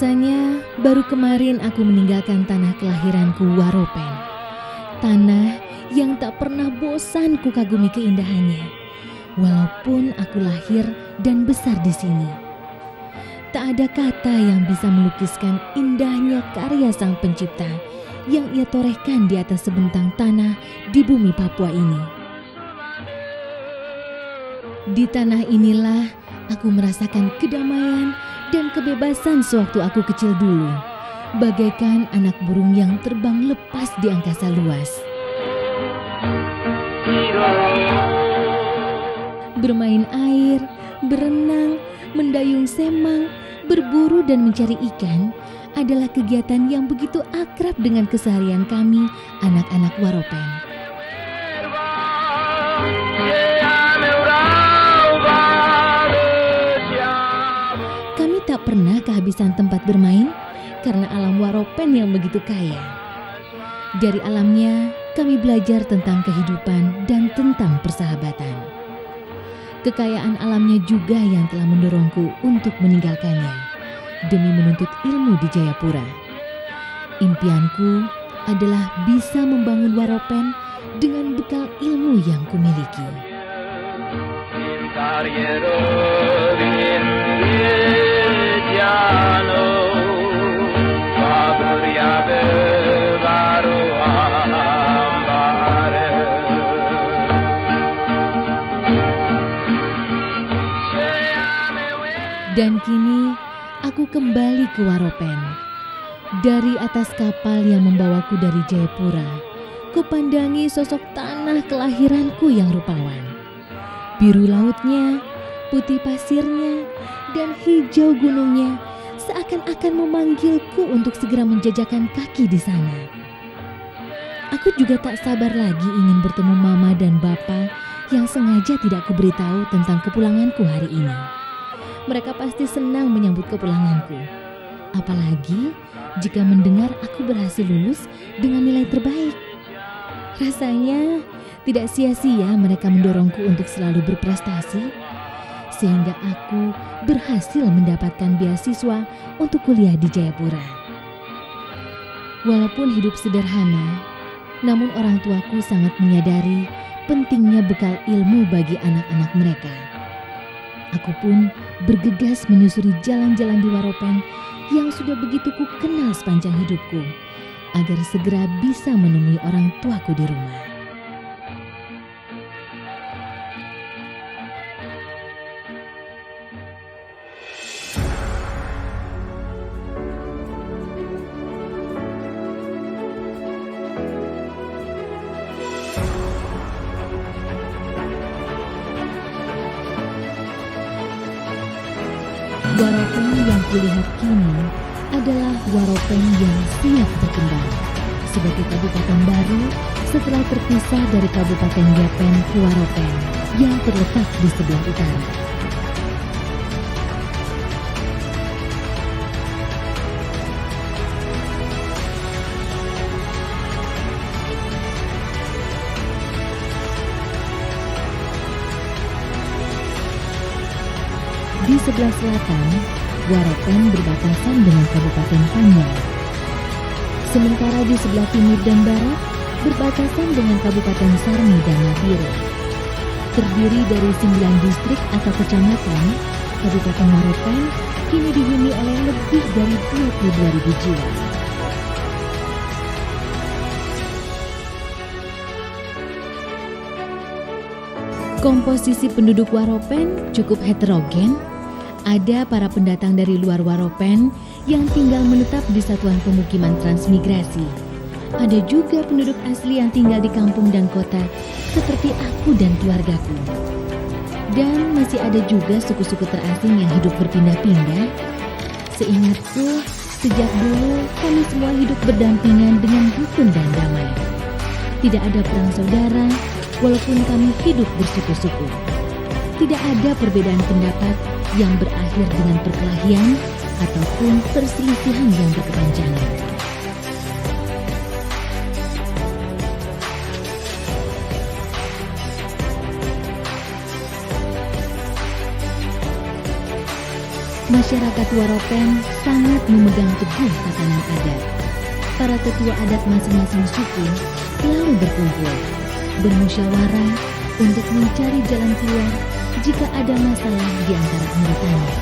Rasanya baru kemarin aku meninggalkan tanah kelahiranku Waropen. Tanah yang tak pernah bosan ku kagumi keindahannya, walaupun aku lahir dan besar di sini. Tak ada kata yang bisa melukiskan indahnya karya sang pencipta yang ia torehkan di atas sebentang tanah di bumi Papua ini. Di tanah inilah aku merasakan kedamaian dan kebebasan sewaktu aku kecil dulu, bagaikan anak burung yang terbang lepas di angkasa luas. Bermain air, berenang, mendayung semang, berburu dan mencari ikan adalah kegiatan yang begitu akrab dengan keseharian kami, anak-anak Waropen. Kami tak pernah kehabisan tempat bermain karena alam Waropen yang begitu kaya. Dari alamnya, kami belajar tentang kehidupan dan tentang persahabatan. Kekayaan alamnya juga yang telah mendorongku untuk meninggalkannya demi menuntut ilmu di Jayapura. Impianku adalah bisa membangun Waropen dengan bekal ilmu yang kumiliki. Dan kini aku kembali ke Waropen. Dari atas kapal yang membawaku dari Jayapura, kupandangi sosok tanah kelahiranku yang rupawan. Biru lautnya, putih pasirnya, dan hijau gunungnya seakan-akan memanggilku untuk segera menjajakan kaki di sana. Aku juga tak sabar lagi ingin bertemu Mama dan Bapa yang sengaja tidak kuberitahu tentang kepulanganku hari ini. Mereka pasti senang menyambut kepulanganku. Apalagi jika mendengar aku berhasil lulus dengan nilai terbaik. Rasanya tidak sia-sia mereka mendorongku untuk selalu berprestasi, sehingga aku berhasil mendapatkan beasiswa untuk kuliah di Jayapura. Walaupun hidup sederhana, namun orang tuaku sangat menyadari pentingnya bekal ilmu bagi anak-anak mereka. Aku pun bergegas menyusuri jalan-jalan di Waropen yang sudah begitu ku kenal sepanjang hidupku, agar segera bisa menemui orang tuaku di rumah. Waropen yang kulihat kini adalah Waropen yang siap berkembang sebagai kabupaten baru setelah terpisah dari Kabupaten Yapen Waropen yang terletak di sebelah utara. Di sebelah selatan, Waropen berbatasan dengan Kabupaten Panyai. Sementara di sebelah timur dan barat berbatasan dengan Kabupaten Sarmi dan Nabire. Terdiri dari 9 distrik atau kecamatan, Kabupaten Waropen kini dihuni oleh lebih dari 22.000 jiwa. Komposisi penduduk Waropen cukup heterogen. Ada para pendatang dari luar Waropen yang tinggal menetap di satuan pemukiman transmigrasi. Ada juga penduduk asli yang tinggal di kampung dan kota seperti aku dan keluargaku. Dan masih ada juga suku-suku terasing yang hidup berpindah-pindah. Seingatku, sejak dulu kami semua hidup berdampingan dengan rukun dan damai. Tidak ada perang saudara, walaupun kami hidup bersuku-suku. Tidak ada perbedaan pendapat yang berakhir dengan perkelahian ataupun perselisihan yang berkepanjangan. Masyarakat Waropen sangat memegang teguh tatanan adat. Para tetua adat masing-masing suku selalu berkumpul, bermusyawarah untuk mencari jalan keluar jika ada masalah di antara anggotanya.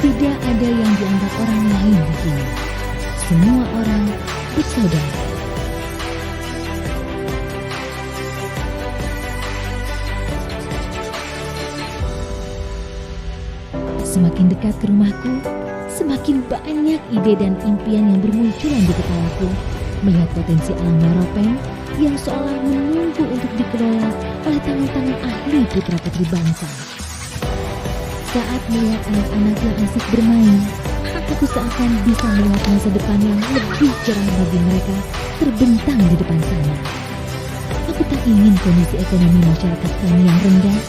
Tidak ada yang dianggap orang lain di sini. Semua orang bersaudara. Semakin dekat ke rumahku, semakin banyak ide dan impian yang bermunculan di kepalaku melihat potensi alam Waropen yang seolah menunggu untuk dikelola oleh tangan-tangan ahli putra-putri bangsa. Saat melihat anak-anak yang asik bermain, aku seakan bisa melihat masa depan yang lebih cerah bagi mereka terbentang di depan sana. Aku tak ingin kondisi ekonomi masyarakat kami yang rendah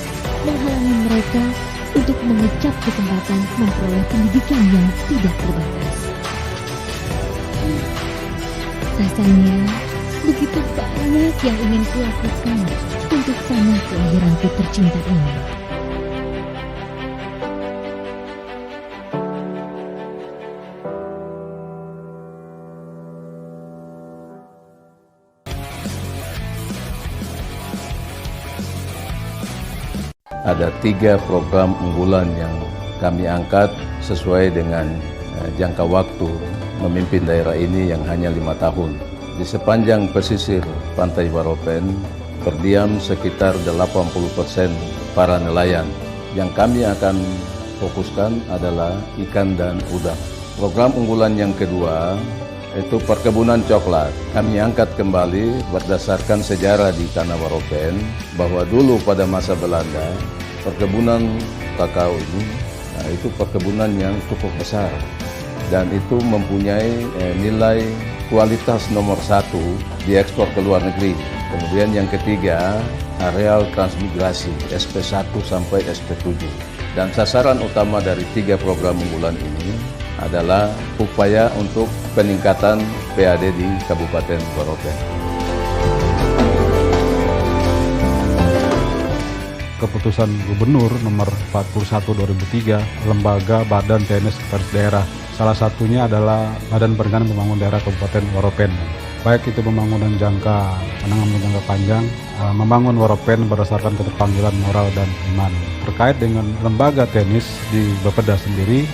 menghalangi mereka untuk mengecap kesempatan memperoleh pendidikan yang tidak terbatas. Rasanya begitu banyak yang ingin kulakukan untuk tanah kelahiranku tercinta ini. Ada 3 program unggulan yang kami angkat sesuai dengan jangka waktu memimpin daerah ini yang hanya 5 tahun. Di sepanjang pesisir pantai Waropen berdiam sekitar 80% para nelayan. Yang kami akan fokuskan adalah ikan dan udang. Program unggulan yang kedua itu perkebunan coklat. Kami angkat kembali berdasarkan sejarah di tanah Waropen bahwa dulu pada masa Belanda perkebunan kakao ini itu perkebunan yang cukup besar dan itu mempunyai nilai kualitas nomor 1 diekspor ke luar negeri. Kemudian yang ketiga areal transmigrasi SP1 sampai SP7 dan sasaran utama dari 3 program unggulan ini adalah upaya untuk peningkatan PAD di Kabupaten Waropen. Keputusan Gubernur nomor 41 2003 Lembaga Badan TNI Sekretaris Daerah. Salah satunya adalah Badan Perencanaan Pembangunan Daerah Kabupaten Waropen. Baik itu pembangunan jangka menengah maupun jangka panjang, membangun Waropen berdasarkan keterpanggilan moral dan iman. Terkait dengan lembaga teknis di Bapeda sendiri,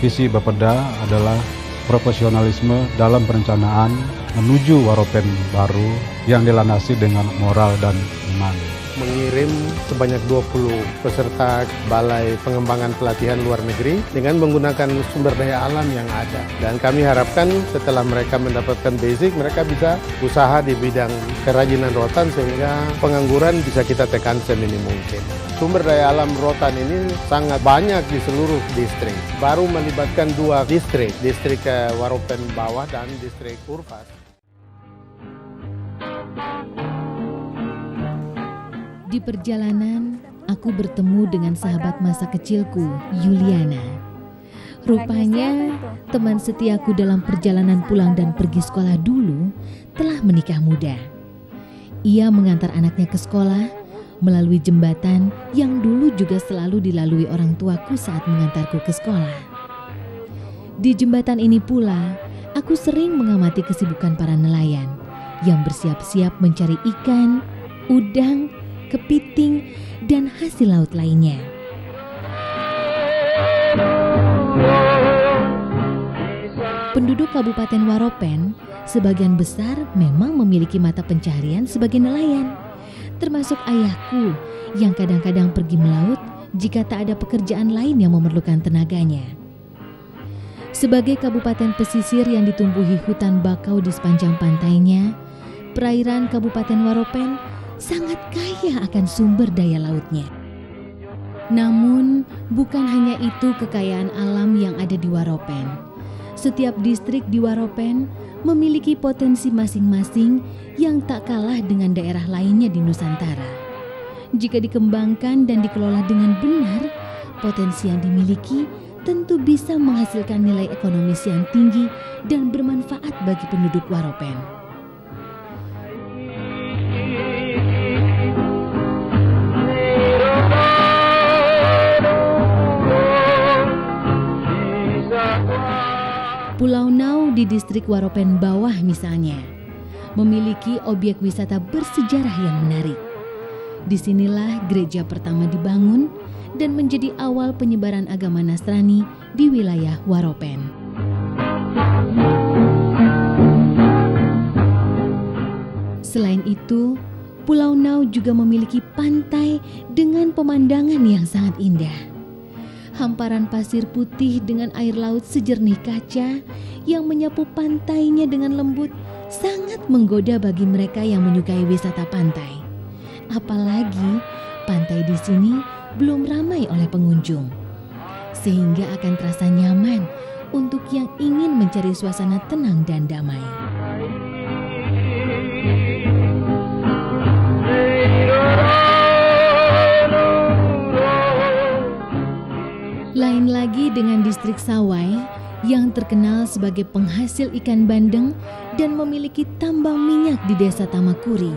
visi Bapeda adalah profesionalisme dalam perencanaan menuju Waropen baru yang dilandasi dengan moral dan iman. Mengirim sebanyak 20 peserta Balai Pengembangan Pelatihan Luar Negeri dengan menggunakan sumber daya alam yang ada. Dan kami harapkan setelah mereka mendapatkan basic, mereka bisa usaha di bidang kerajinan rotan sehingga pengangguran bisa kita tekan seminim mungkin. Sumber daya alam rotan ini sangat banyak di seluruh distrik. Baru melibatkan 2 distrik Waropen Bawah dan distrik Urpas. Di perjalanan, aku bertemu dengan sahabat masa kecilku, Yuliana. Rupanya, teman setiaku dalam perjalanan pulang dan pergi sekolah dulu telah menikah muda. Ia mengantar anaknya ke sekolah melalui jembatan yang dulu juga selalu dilalui orang tuaku saat mengantarku ke sekolah. Di jembatan ini pula, aku sering mengamati kesibukan para nelayan yang bersiap-siap mencari ikan, udang, kepiting, dan hasil laut lainnya. Penduduk Kabupaten Waropen sebagian besar memang memiliki mata pencaharian sebagai nelayan, termasuk ayahku yang kadang-kadang pergi melaut jika tak ada pekerjaan lain yang memerlukan tenaganya. Sebagai kabupaten pesisir yang ditumbuhi hutan bakau di sepanjang pantainya, perairan Kabupaten Waropen sangat kaya akan sumber daya lautnya. Namun, bukan hanya itu kekayaan alam yang ada di Waropen. Setiap distrik di Waropen memiliki potensi masing-masing yang tak kalah dengan daerah lainnya di Nusantara. Jika dikembangkan dan dikelola dengan benar, potensi yang dimiliki tentu bisa menghasilkan nilai ekonomis yang tinggi dan bermanfaat bagi penduduk Waropen. di distrik Waropen Bawah misalnya, memiliki objek wisata bersejarah yang menarik. Disinilah gereja pertama dibangun dan menjadi awal penyebaran agama Nasrani di wilayah Waropen. Selain itu, Pulau Nau juga memiliki pantai dengan pemandangan yang sangat indah. Hamparan pasir putih dengan air laut sejernih kaca yang menyapu pantainya dengan lembut sangat menggoda bagi mereka yang menyukai wisata pantai. Apalagi pantai di sini belum ramai oleh pengunjung, sehingga akan terasa nyaman untuk yang ingin mencari suasana tenang dan damai. Lain lagi dengan distrik Sawai yang terkenal sebagai penghasil ikan bandeng dan memiliki tambang minyak di desa Tamakuri.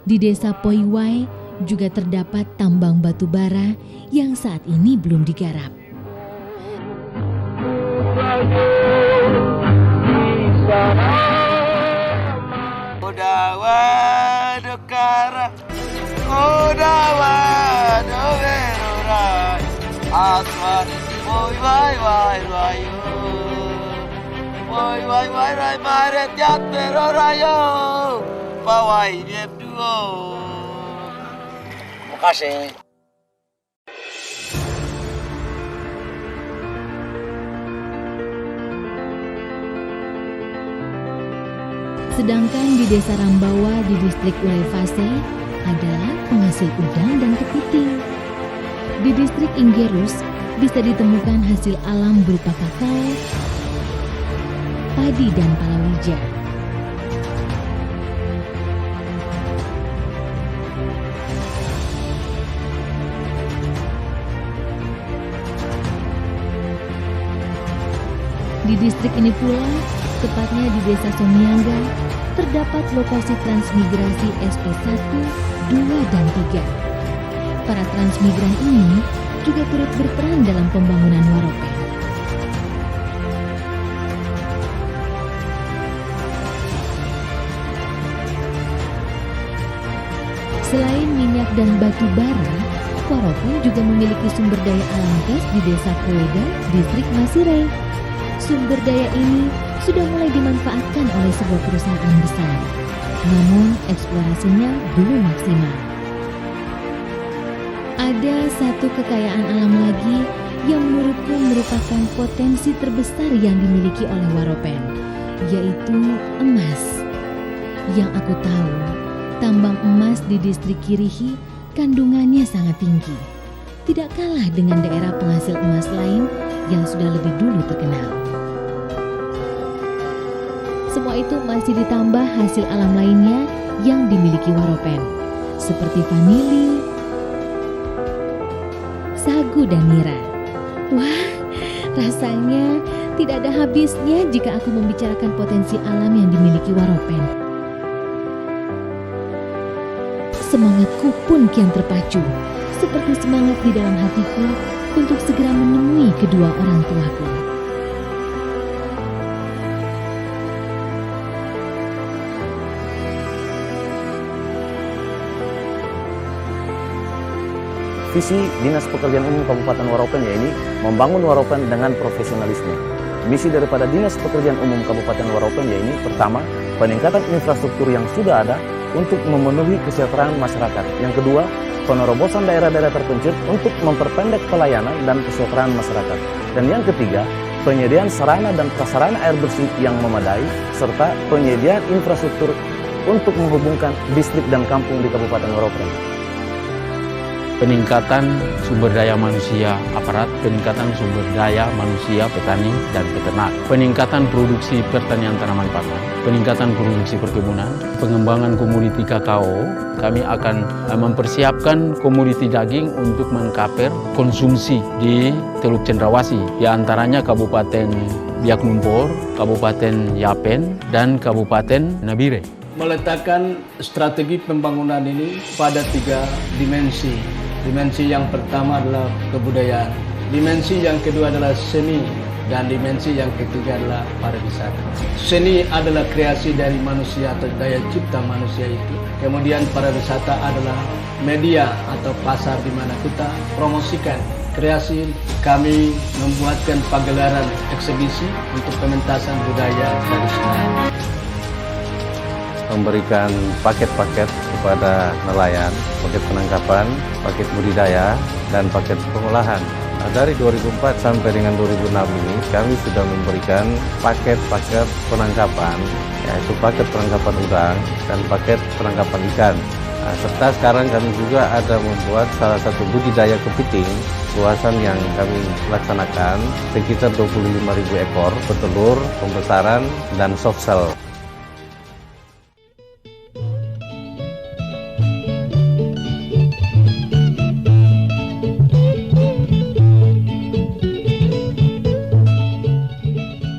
Di desa Poiwai juga terdapat tambang batu bara yang saat ini belum digarap. Terima kasih. Sedangkan di desa Rambawa di distrik Ulefase adalah penghasil udang dan kepiting. Di distrik Inggerus bisa ditemukan hasil alam berupa kakao, padi dan palawija. Di distrik ini pula, tepatnya di desa Somiangga, terdapat lokasi transmigrasi SP1, 2, dan 3. Para transmigran ini juga turut berperan dalam pembangunan Waropen. Selain minyak dan batu bara, Waropen juga memiliki sumber daya alam gas di desa Koeda, distrik Masirai. Sumber daya ini sudah mulai dimanfaatkan oleh sebuah perusahaan besar, namun eksplorasinya belum maksimal. Ada satu kekayaan alam lagi yang menurutku merupakan potensi terbesar yang dimiliki oleh Waropen, yaitu emas. Yang aku tahu, tambang emas di distrik Kirihi kandungannya sangat tinggi, tidak kalah dengan daerah penghasil emas lain yang sudah lebih dulu terkenal. Semua itu masih ditambah hasil alam lainnya yang dimiliki Waropen, seperti vanili, sagu, dan nira. Wah, rasanya tidak ada habisnya jika aku membicarakan potensi alam yang dimiliki Waropen. Semangatku pun kian terpacu, seperti semangat di dalam hatiku untuk segera menemui kedua orang tuaku. Visi Dinas Pekerjaan Umum Kabupaten Waropen yaitu membangun Waropen dengan profesionalisme. Misi daripada Dinas Pekerjaan Umum Kabupaten Waropen yaitu pertama, peningkatan infrastruktur yang sudah ada untuk memenuhi kesejahteraan masyarakat. Yang kedua, penerobosan daerah-daerah terpencil untuk memperpendek pelayanan dan kesejahteraan masyarakat. Dan yang ketiga, penyediaan sarana dan prasarana air bersih yang memadai, serta penyediaan infrastruktur untuk menghubungkan distrik dan kampung di Kabupaten Waropen. Peningkatan sumber daya manusia aparat, peningkatan sumber daya manusia petani dan peternak, peningkatan produksi pertanian tanaman pangan, peningkatan produksi perkebunan, pengembangan komoditi kakao. Kami akan mempersiapkan komoditi daging untuk mengkaper konsumsi di Teluk Cendrawasih, di antaranya Kabupaten Biak Numfor, Kabupaten Yapen, dan Kabupaten Nabire. Meletakkan strategi pembangunan ini pada 3 dimensi. Dimensi yang pertama adalah kebudayaan, dimensi yang kedua adalah seni, dan dimensi yang ketiga adalah pariwisata. Seni adalah kreasi dari manusia atau daya cipta manusia itu. Kemudian pariwisata adalah media atau pasar di mana kita promosikan kreasi. Kami membuatkan pagelaran eksibisi untuk pementasan budaya tradisional. Memberikan paket-paket kepada nelayan, paket penangkapan, paket budidaya, dan paket pengolahan. Nah, dari 2004 sampai dengan 2006 ini kami sudah memberikan paket-paket penangkapan, yaitu paket penangkapan udang dan paket penangkapan ikan. Nah, serta sekarang kami juga ada membuat salah satu budidaya kepiting luasan yang kami laksanakan sekitar 25.000 ekor petelur, pembesaran, dan soft shell.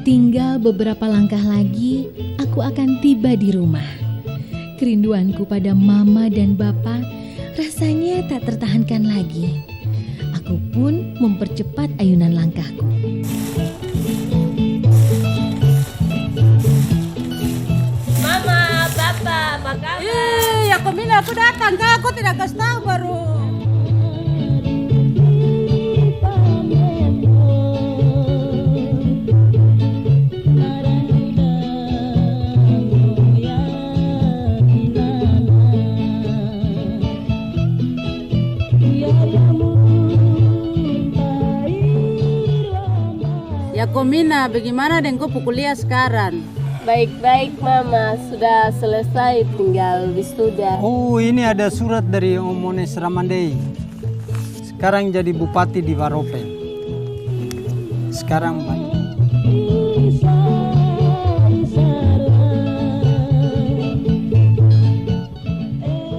Tinggal beberapa langkah lagi, aku akan tiba di rumah. Kerinduanku pada mama dan bapa rasanya tak tertahankan lagi. Aku pun mempercepat ayunan langkahku. Mama, papa, apa kabar? Ya Komina, aku datang, aku tidak kasih tahu baru. Ya Komina, bagaimana dengan kau kuliah sekarang? Baik-baik Mama, sudah selesai tinggal wisuda. Oh, ini ada surat dari Om Ones Ramandei. Sekarang jadi bupati di Waropen. Sekarang baik.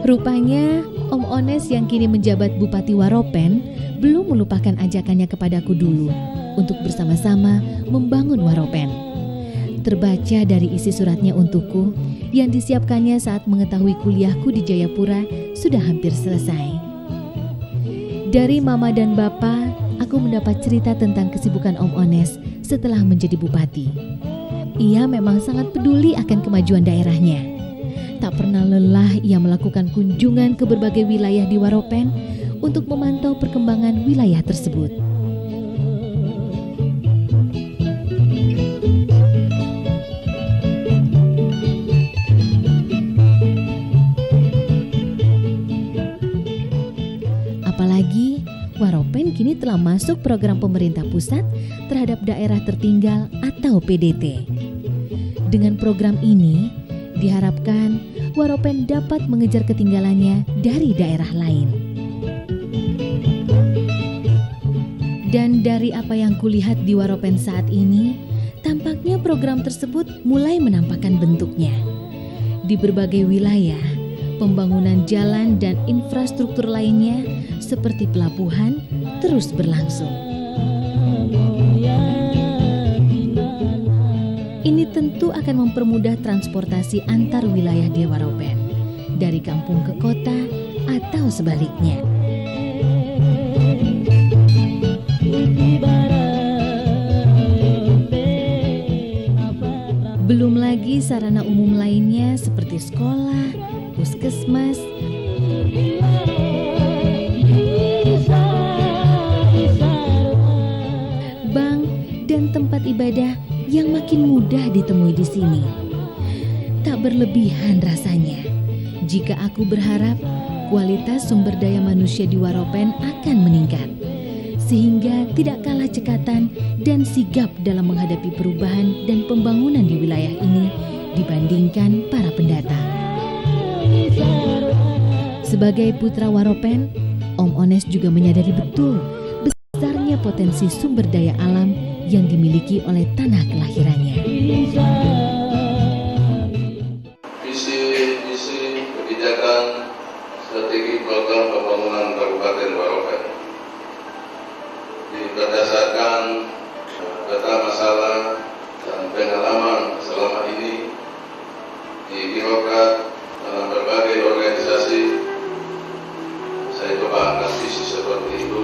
Rupanya Om Ones yang kini menjabat Bupati Waropen belum melupakan ajakannya kepadaku dulu untuk bersama-sama membangun Waropen. Terbaca dari isi suratnya untukku yang disiapkannya saat mengetahui kuliahku di Jayapura sudah hampir selesai. Dari Mama dan Bapa, aku mendapat cerita tentang kesibukan Om Ones setelah menjadi bupati. Ia memang sangat peduli akan kemajuan daerahnya. Tak pernah lelah ia melakukan kunjungan ke berbagai wilayah di Waropen untuk memantau perkembangan wilayah tersebut. Apalagi Waropen kini telah masuk program pemerintah pusat terhadap daerah tertinggal atau PDT. Dengan program ini, diharapkan Waropen dapat mengejar ketinggalannya dari daerah lain. Dan dari apa yang kulihat di Waropen saat ini, tampaknya program tersebut mulai menampakkan bentuknya. Di berbagai wilayah, pembangunan jalan dan infrastruktur lainnya seperti pelabuhan terus berlangsung. Ini tentu akan mempermudah transportasi antar wilayah di Waropen, dari kampung ke kota atau sebaliknya. Belum lagi sarana umum lainnya seperti sekolah, puskesmas, bank, dan tempat ibadah yang makin mudah ditemui di sini. Tak berlebihan rasanya jika aku berharap kualitas sumber daya manusia di Waropen akan meningkat, sehingga tidak kalah cekatan dan sigap dalam menghadapi perubahan dan pembangunan di wilayah ini dibandingkan para pendatang. Sebagai putra Waropen, Om Ones juga menyadari betul besarnya potensi sumber daya alam yang dimiliki oleh tanah kelahirannya. strategi program pembangunan Kabupaten Waropen. Berdasarkan peta masalah dan pengalaman selama ini di birokrat dalam berbagai organisasi, saya coba angkat visi seperti itu,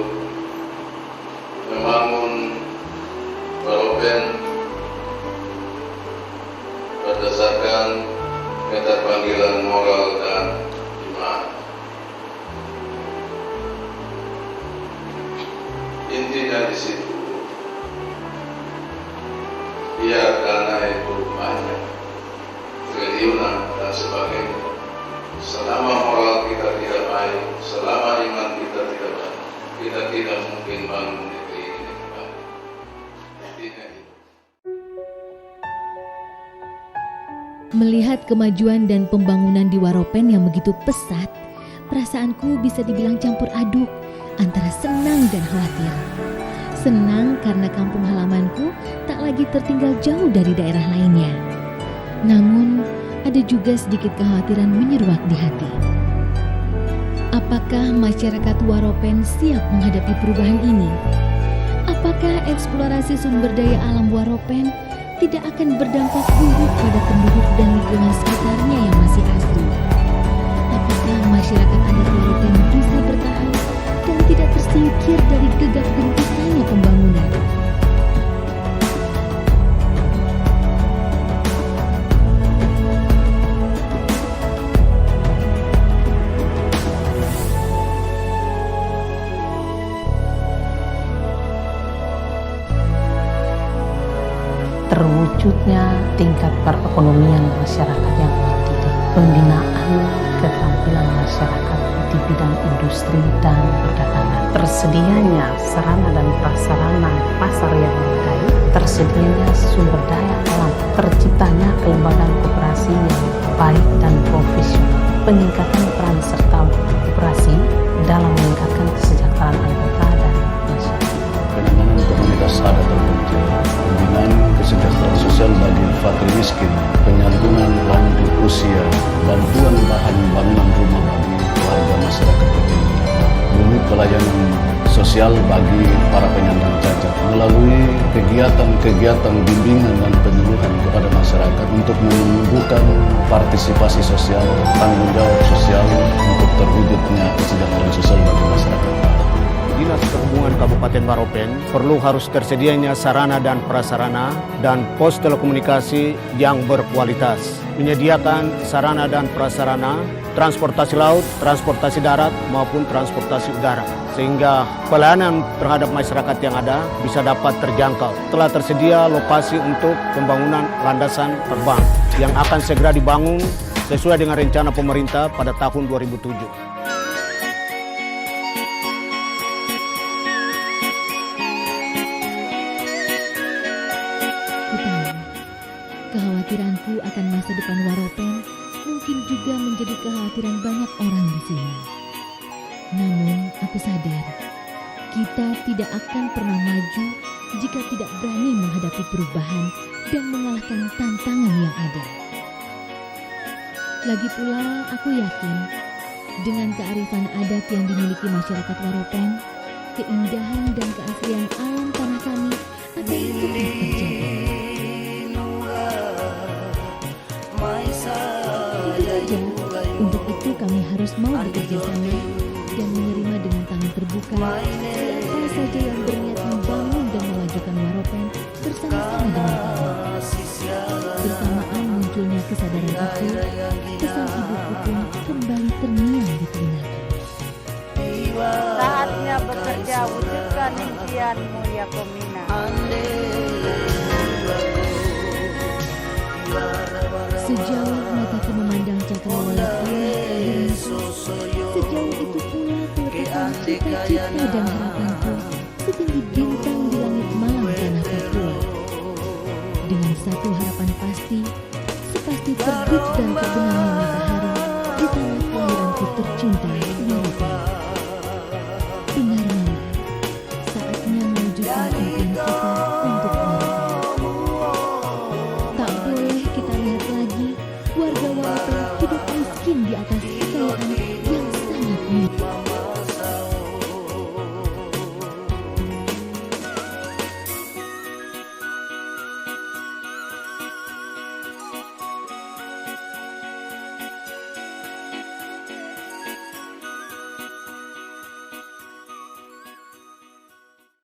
membangun Waropen berdasarkan keterpanggilan moral dan iman. Intinya di situ, biar dana itu banyak, triliunan dan sebagainya. Selama moral kita tidak baik, selama iman kita tidak baik, kita tidak mungkin bangun negeri ini kembali. Intinya itu. Melihat kemajuan dan pembangunan di Waropen yang begitu pesat, perasaanku bisa dibilang campur aduk antara senang dan khawatir. Senang karena kampung halamanku tak lagi tertinggal jauh dari daerah lainnya. Namun, ada juga sedikit kekhawatiran menyeruak di hati. Apakah masyarakat Waropen siap menghadapi perubahan ini? Apakah eksplorasi sumber daya alam Waropen tidak akan berdampak buruk pada penduduk dan lingkungan sekitarnya yang masih asli? Apakah masyarakat adat Waropen bisa bertahan dan tidak tersingkir dari gegap gempitanya pembangunan? Terwujudnya tingkat perekonomian masyarakat yang mandiri, pembinaan keterampilan masyarakat di bidang industri dan perdagangan, tersedianya sarana dan prasarana pasar yang memadai, tersedianya sumber daya alam, terciptanya kelembagaan koperasi yang baik dan profesional, peningkatan peran serta koperasi dalam meningkatkan kesejahteraan anggota dan masyarakat. Penanganan komunitas adat terpencil, pembinaan kesejahteraan sosial bagi fakir miskin, penyambungan lanjut usia, bantuan bahan bangunan rumah bagi warga masyarakat tertinggal, unit pelayanan sosial bagi para penyandang cacat melalui kegiatan-kegiatan bimbingan dan penyuluhan kepada masyarakat untuk menumbuhkan partisipasi sosial, tanggung jawab sosial untuk terwujudnya kesejahteraan sosial bagi masyarakat. Dinas Perhubungan Kabupaten Waropen perlu harus tersedianya sarana dan prasarana dan pos telekomunikasi yang berkualitas, menyediakan sarana dan prasarana transportasi laut, transportasi darat maupun transportasi udara, sehingga pelayanan terhadap masyarakat yang ada bisa dapat terjangkau. Telah tersedia lokasi untuk pembangunan landasan terbang yang akan segera dibangun sesuai dengan rencana pemerintah pada tahun 2007. Kekhawatiranku akan masa depan Waropen mungkin juga menjadi kekhawatiran banyak orang di sini. Namun, aku sadar, kita tidak akan pernah maju jika tidak berani menghadapi perubahan dan mengalahkan tantangan yang ada. Lagi pula, aku yakin dengan kearifan adat yang dimiliki masyarakat Waropen, keindahan dan keaslian alam tanah kami akan tetap terjaga. Untuk itu kami harus mau bekerja sama dan menerima dengan tangan terbuka siapa saja yang berniat membangun dan memajukan Waropen bersama-sama dengan kami. Bersamaan munculnya kesadaran itu, pesan ibuku pun kembali terngiang di telingaku. Saatnya bekerja, wujudkan impianmu ya Komina. Sejauh mataku memandang cakrawala alam, sejauh itu pula kuletakkan cita-cita dan harapanku setinggi bintang di langit malam tanah Papua. Dengan satu harapan pasti, sepasti terbit dan terbenamnya matahari.